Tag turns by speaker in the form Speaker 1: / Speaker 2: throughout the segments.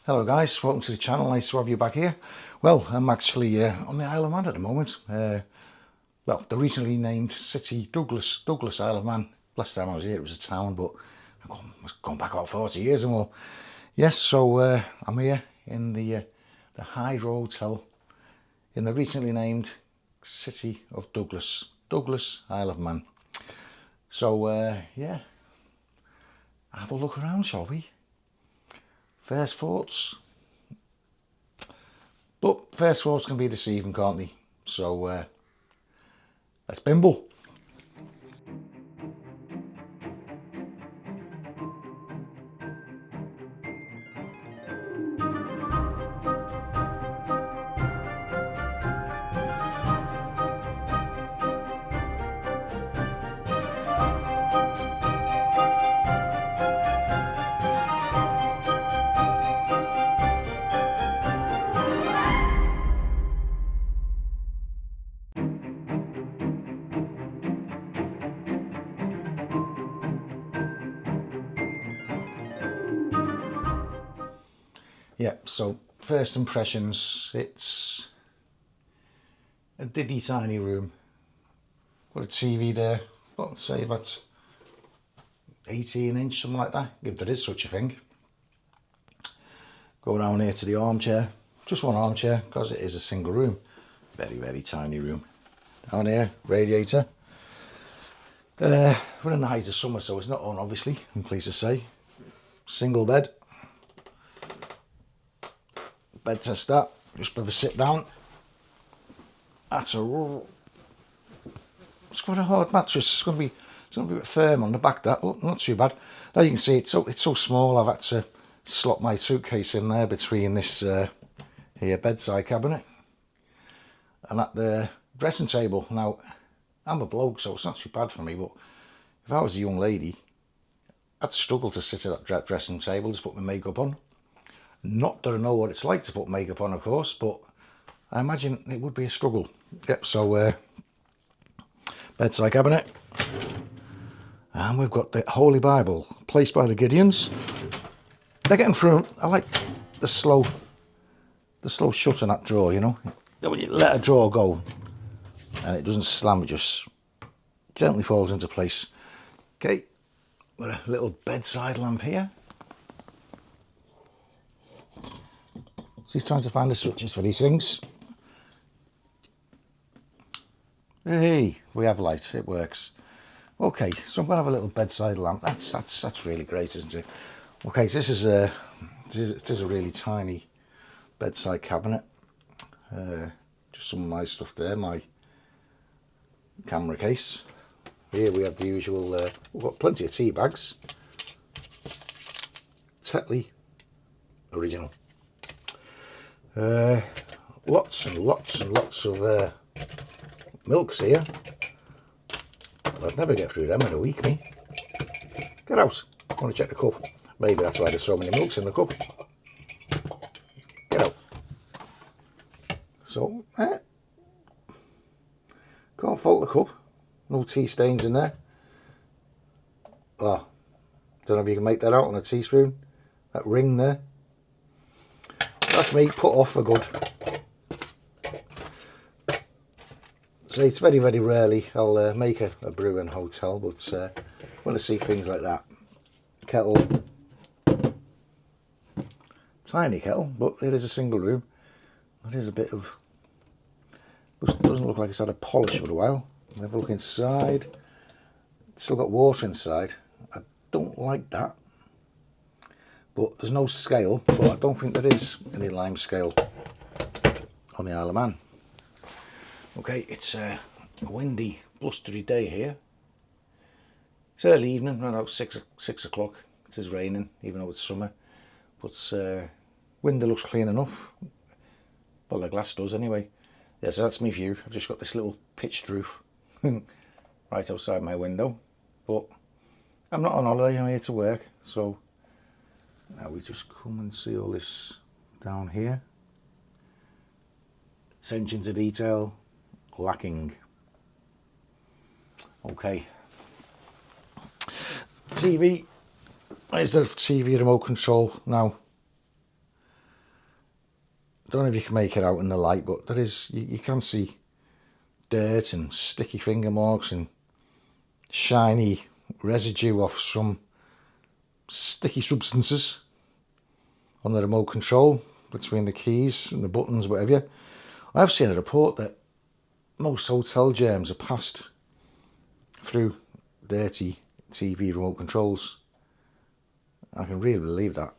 Speaker 1: Hello guys, welcome to the channel, nice to have you back here. Well, I'm actually on the Isle of Man at the moment. Well, the recently named city, Douglas Isle of Man. Last time I was here it was a town, but I've gone back about 40 years and more. Yes, so I'm here in the Hydro Hotel in the recently named city of Douglas Isle of Man. So yeah, have a look around, shall we? First thoughts. But first thoughts can be deceiving, can't they? So let's bimble. Yeah, so first impressions, it's a diddy tiny room. Got a TV there, what, say about 18-inch, something like that, if there is such a thing. Go down here to the armchair, just one armchair, because it is a single room. Very, very tiny room. Down here, radiator. We're in the height of summer, so it's not on, obviously, I'm pleased to say. Single bed. Bed test that, just with a sit down. It's quite a hard mattress. It's going to be a bit firm on the back. That not too bad. Now you can see it's so small. I've had to slot my suitcase in there between this here bedside cabinet and that the dressing table. Now I'm a bloke, so it's not too bad for me. But if I was a young lady, I'd struggle to sit at that dressing table to put my makeup on. Not that I know what it's like to put makeup on, of course, but I imagine it would be a struggle. Yep, so bedside cabinet. And we've got the Holy Bible, placed by the Gideons. They're getting through. I like the slow shut on that drawer, you know. When you let a drawer go and it doesn't slam, it just gently falls into place. Okay, got a little bedside lamp here. So he's trying to find the switches for these things. Hey, we have light, it works. Okay, so I'm going to have a little bedside lamp. That's really great, isn't it? Okay, so this is a really tiny bedside cabinet. Just some of my stuff there, my camera case. Here we have the usual, we've got plenty of tea bags. Tetley original. Lots and lots and lots of milks here. I'd never get through them in a week, me. Get out. I want to check the cup. Maybe that's why there's so many milks in the cup. Get out. So, can't fault the cup. No tea stains in there. Oh, don't know if you can make that out on a teaspoon. That ring there. That's me put off for good. So it's very, very rarely I'll make a brew in a hotel, but when I see things like that. Kettle. Tiny kettle, but it is a single room. It is a bit of... doesn't look like it's had a polish for a while. Have a look inside. It's still got water inside. I don't like that. But there's no scale, but I don't think there is any lime scale on the Isle of Man. Okay, it's a windy, blustery day here. It's early evening, around 6 o'clock. It is raining, even though it's summer. But window looks clean enough. Well, the glass does anyway. Yeah, so that's my view. I've just got this little pitched roof right outside my window. But I'm not on holiday, I'm here to work. So now we just come and see all this down here. Attention to detail lacking. Okay. TV. There's the TV remote control now. don't know if you can make it out in the light, but there is, you can see dirt and sticky finger marks and shiny residue of some sticky substances on the remote control between the keys and the buttons, whatever. I've seen a report that most hotel germs are passed through dirty TV remote controls. I can really believe that.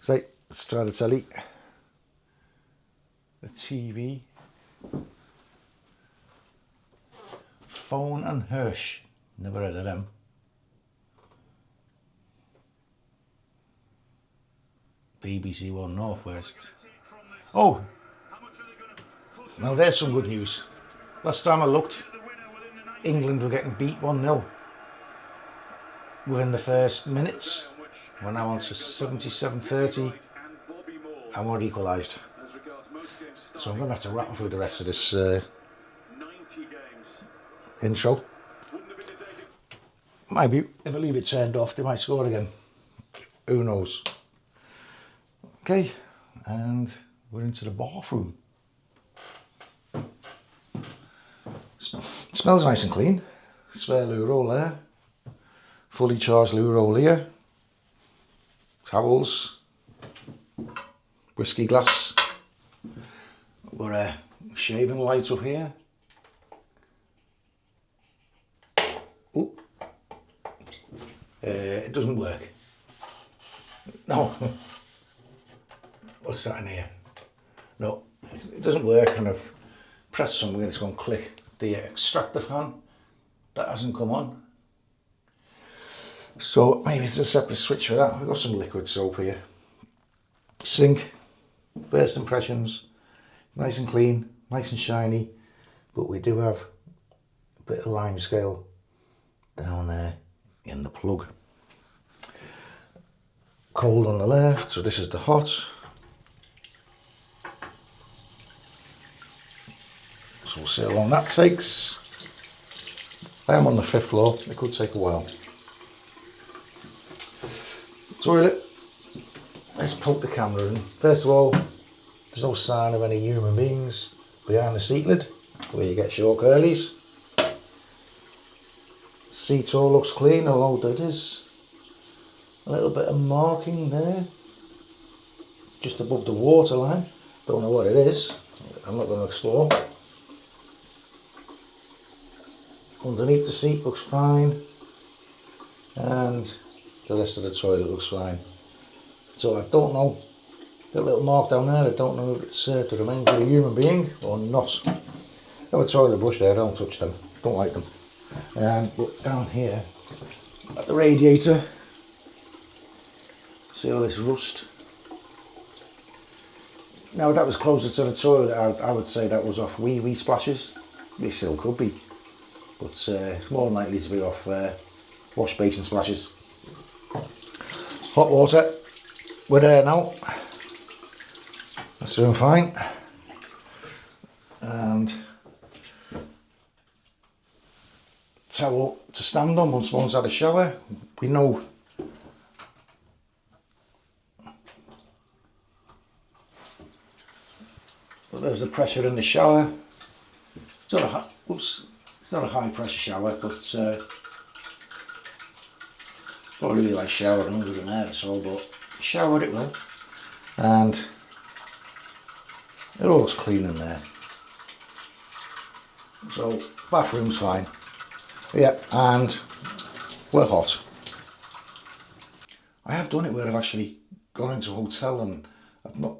Speaker 1: So let's try the telly. The TV. Phone and Hirsch. Never heard of them. BBC One Northwest. Oh! Now there's some good news. Last time I looked, England were getting beat 1-0 within the first minutes. We're now on to 77-30 and we're equalised. So I'm going to have to rattle through the rest of this intro. Maybe if I leave it turned off they might score again. Who knows? Okay, and we're into the bathroom. Smells nice and clean. Spare loo roll there. Fully charged loo roll here. Towels. Whiskey glass. Got a shaving light up here. Oh, it doesn't work. No. What's that in here? No, it doesn't work, and I've pressed something and it's going to click. The extractor fan, that hasn't come on. So maybe it's a separate switch for that. We've got some liquid soap here. Sink, first impressions, it's nice and clean, nice and shiny, but we do have a bit of lime scale down there in the plug. Cold on the left, so this is the hot. So we'll see how long that takes. I am on the 5th floor, it could take a while. Toilet. Let's poke the camera in. First of all, there's no sign of any human beings behind the seat lid, where you get short curlies. Seat all looks clean, although there is a little bit of marking there, just above the waterline. Don't know what it is, I'm not going to explore. Underneath the seat looks fine, and the rest of the toilet looks fine. So I don't know, that little mark down there, I don't know if it's the remains of a human being or not. I have a toilet brush there, I don't touch them, don't like them. But down here, at the radiator, see all this rust? Now that was closer to the toilet, I would say that was off wee splashes. It still could be, but it's more than likely to be off wash basin splashes. Hot water, we're there now. That's doing fine. And towel to stand on once one's had a shower. We know but there's the pressure in the shower. It's not a high pressure shower, but not really like showering under the air at all, but shower it will. And it all looks clean in there. So bathroom's fine. Yeah, and we're hot. I have done it where I've actually gone into a hotel and I've not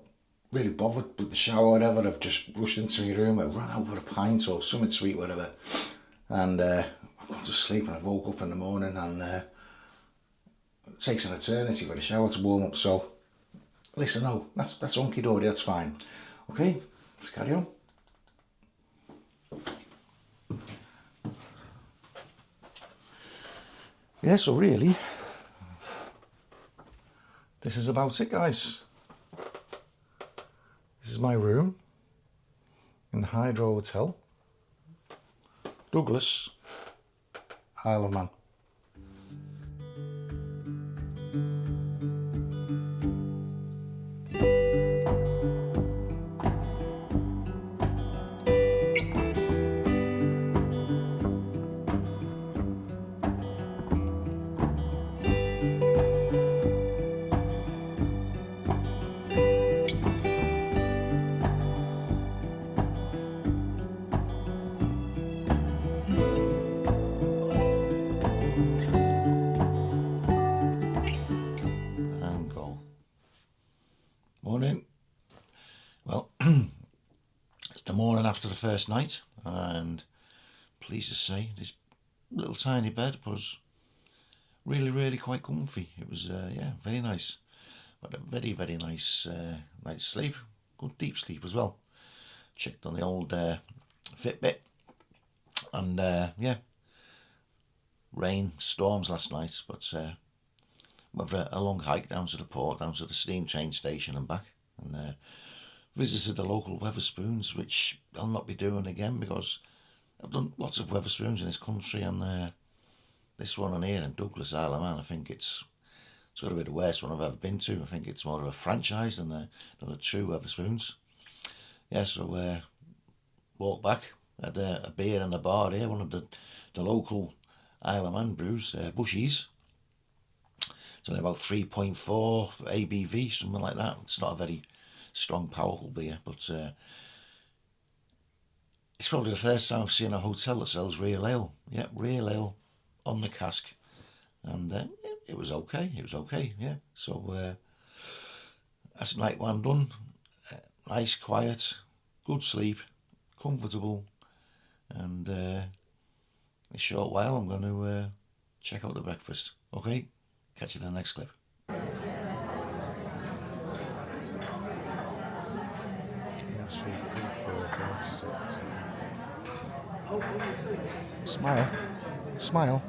Speaker 1: really bothered with the shower or whatever. I've just rushed into my room, I've run out for a pint or something sweet, whatever, and I've gone to sleep and I woke up in the morning and it takes an eternity for the shower to warm up. So listen, no, that's hunky dory, that's fine. Okay, let's carry on. Yeah, so really, this is about it, guys. This is my room in the Hydro Hotel, Douglas, Isle of Man.
Speaker 2: after the first night, and pleased to say this little tiny bed was really quite comfy. It was yeah, very nice, but a very nice night's sleep. Good deep sleep as well. Checked on the old Fitbit, and yeah, rain, storms last night, but went for a long hike down to the port, down to the steam train station and back, and visited the local Wetherspoons, which I'll not be doing again because I've done lots of Wetherspoons in this country, and this one on here in Douglas, Isle of Man, I think it's sort of the worst one I've ever been to. I think it's more of a franchise than the true Wetherspoons. Yeah, so walked back, had a beer in the bar here, one of the local Isle of Man brews, Bushies. It's only about 3.4 ABV, something like that. It's not a very strong, powerful beer, but it's probably the first time I've seen a hotel that sells real ale. Yeah, real ale on the cask, and it was okay. It was okay, yeah. So that's night one done. Nice, quiet, good sleep, comfortable, and in a short while I'm going to check out the breakfast. Okay, catch you in the next clip.
Speaker 1: Smile. Smile.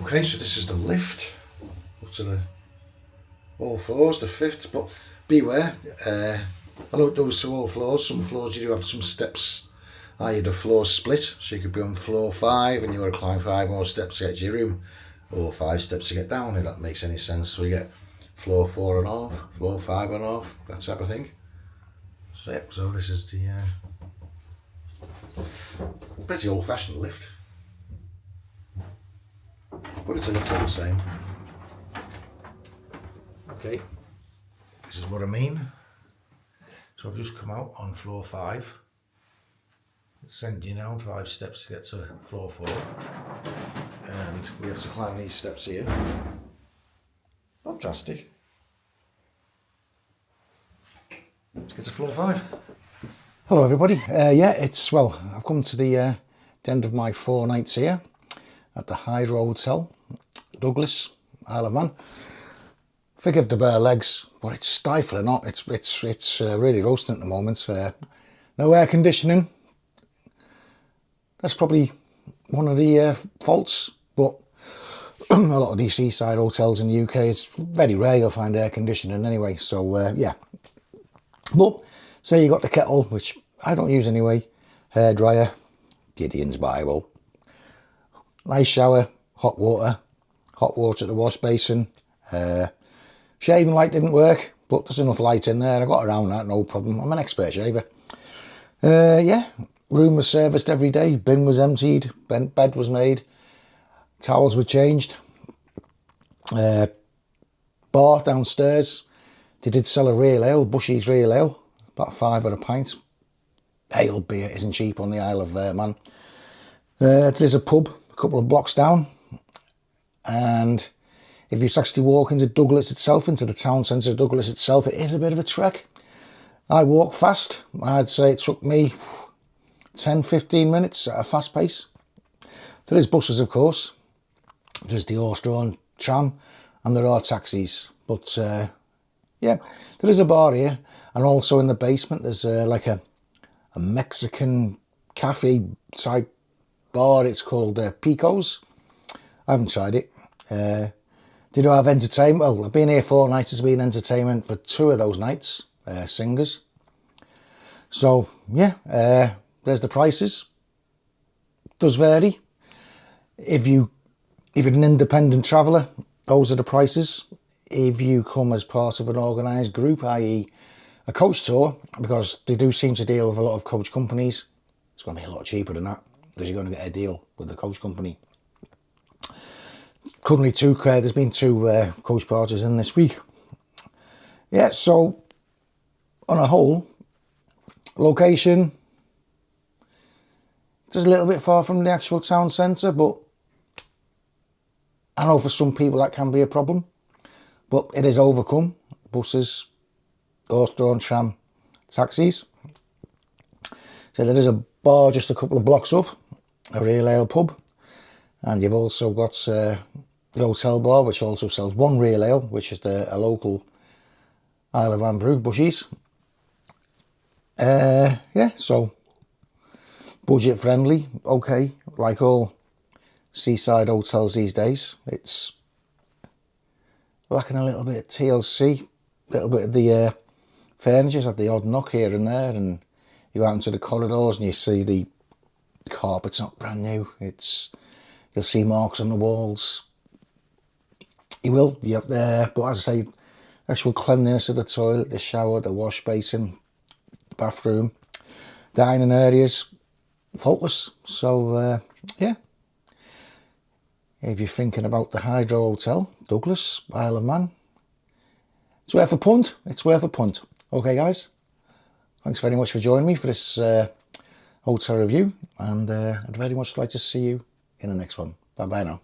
Speaker 1: Okay, so this is the lift up to the all floors, the fifth, but beware, I don't do this to all floors. Some floors you do have some steps, the floors split, so you could be on floor 5 and you got to climb 5 more steps to get to your room, or 5 steps to get down, if that makes any sense. So you get floor 4.5, floor 5.5, that type of thing. So yep, so this is the pretty old-fashioned lift, but it's a lift all the same. Okay, this is what I mean. So I've just come out on floor 5. It's sending you now 5 steps to get to floor 4, and we have to climb these steps here. Not drastic. Let's get to floor 5. Hello everybody. Yeah, I've come to the end of my 4 nights here at the Hydro Hotel, Douglas, Isle of Man. Forgive the bare legs, but it's stifling hot. It's really roasting at the moment. No air conditioning. That's probably one of the faults, but a lot of these seaside hotels in the UK, it's very rare you'll find air conditioning anyway. So yeah, but say you got the kettle, which I don't use anyway, hairdryer, Gideon's Bible, nice shower, hot water at the wash basin. Shaving light didn't work, but there's enough light in there. I got around that, no problem. I'm an expert shaver. Yeah, room was serviced every day. Bin was emptied. Bed was made. Towels were changed. Bar downstairs. They did sell a real ale, Bushy's real ale, about £5 a pint. Ale beer isn't cheap on the Isle of Man. There's a pub a couple of blocks down, and if you actually walk into Douglas itself, into the town centre of Douglas itself, it is a bit of a trek. I walk fast. I'd say it took me 10-15 minutes at a fast pace. There is buses, of course. There's the horse-drawn tram, and there are taxis. But yeah, there is a bar here, and also in the basement there's like a Mexican cafe type bar. It's called Pico's. I haven't tried it. They do have entertainment. Well, I've been here 4 nights. There's been entertainment for 2 of those nights. Singers. So yeah, there's the prices. Does vary. If you're an independent traveller, those are the prices. If you come as part of an organised group, i.e. a coach tour, because they do seem to deal with a lot of coach companies, it's going to be a lot cheaper than that, because you're going to get a deal with the coach company. Currently there's been 2 coach parties in this week. Yeah, so on a whole, location, it's a little bit far from the actual town centre, but I know for some people that can be a problem, but it is overcome. Buses, horse-drawn tram, taxis. So there is a bar just a couple of blocks up, a real ale pub, and you've also got the hotel bar, which also sells 1 real ale, which is a local Isle of Man brew, Bushies. Yeah, so budget friendly, okay, like all seaside hotels these days. It's lacking a little bit of TLC, a little bit of the furniture's had the odd knock here and there, and you go out into the corridors and you see the carpet's not brand new. You'll see marks on the walls. You will, yeah, but as I say, actual cleanliness of the toilet, the shower, the wash basin, the bathroom, dining areas, faultless. So yeah, if you're thinking about the Hydro Hotel, Douglas, Isle of Man, it's worth a punt. It's worth a punt. Okay, guys, thanks very much for joining me for this hotel review, and I'd very much like to see you in the next one. Bye bye now.